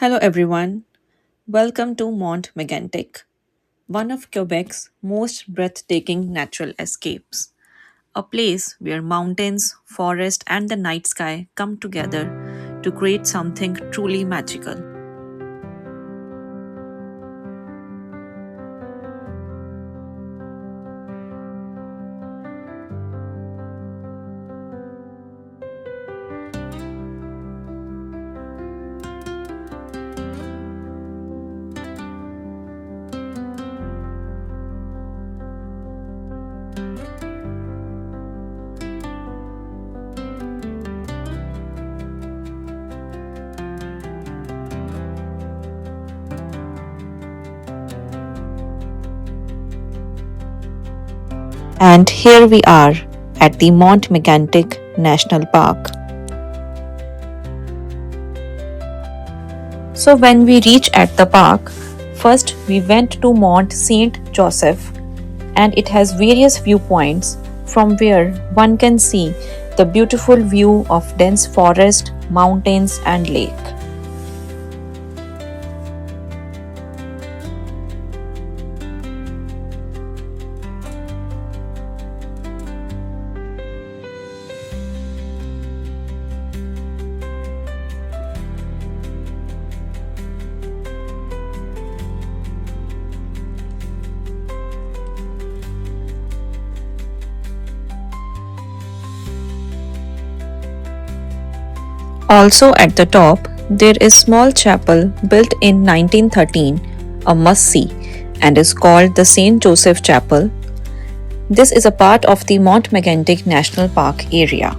Hello everyone, welcome to Mont Mégantic, one of Quebec's most breathtaking natural escapes. A place where mountains, forest, and the night sky come together to create something truly magical. And here we are at the Mont Mégantic National Park. So, when we reach at the park, first we went to Mont Saint Joseph, and it has various viewpoints from where one can see the beautiful view of dense forest, mountains, and lake. Also at the top, there is small chapel built in 1913, a must-see, and is called the St. Joseph Chapel. This is a part of the Mont Mégantic National Park area.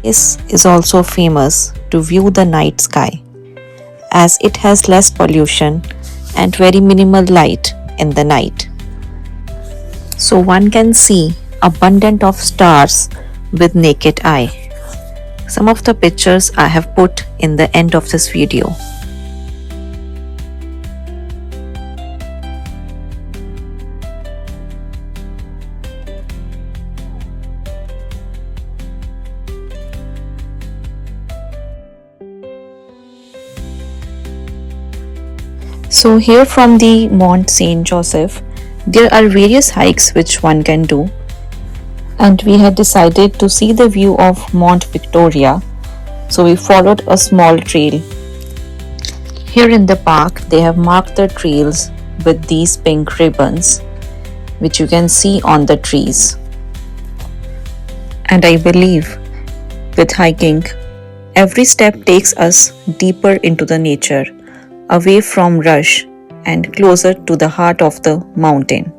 This is also famous to view the night sky, as it has less pollution and very minimal light in the night. So one can see abundant of stars with naked eye. Some of the pictures I have put in the end of this video. So here from the Mont Saint Joseph, there are various hikes which one can do, and we had decided to see the view of Mont Victoria, so we followed a small trail. Here in the park, they have marked the trails with these pink ribbons, which you can see on the trees. And I believe with hiking, every step takes us deeper into the nature, away from rush and closer to the heart of the mountain.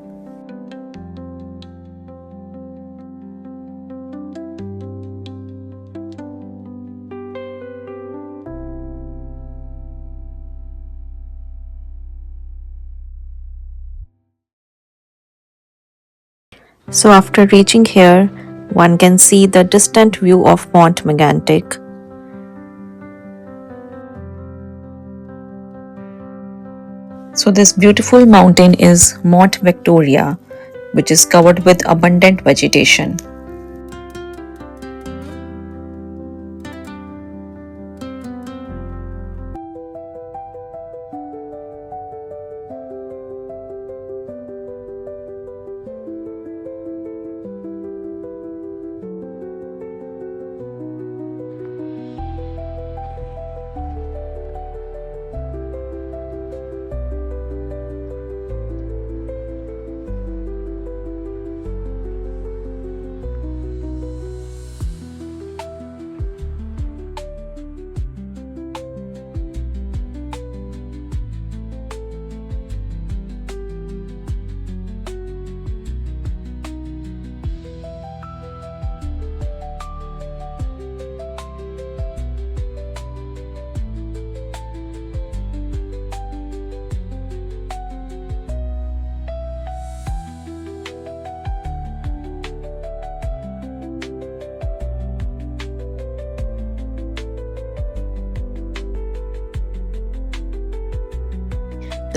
So after reaching here, one can see the distant view of Mont Mégantic. So this beautiful mountain is Mont Victoria, which is covered with abundant vegetation.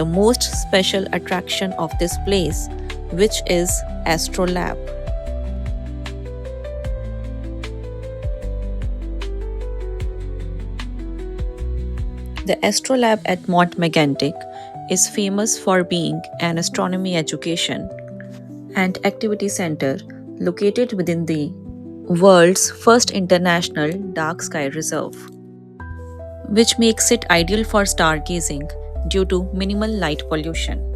the most special attraction of this place, which is ASTROLab. The ASTROLab at Mont Mégantic is famous for being an astronomy education and activity center located within the world's first international dark sky reserve, which makes it ideal for stargazing due to minimal light pollution.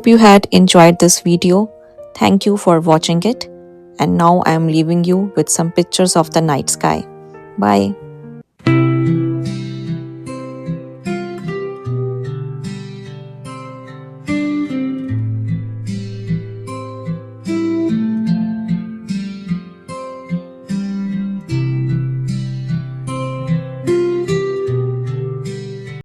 Hope you had enjoyed this video. Thank you for watching it. And now I am leaving you with some pictures of the night sky. Bye.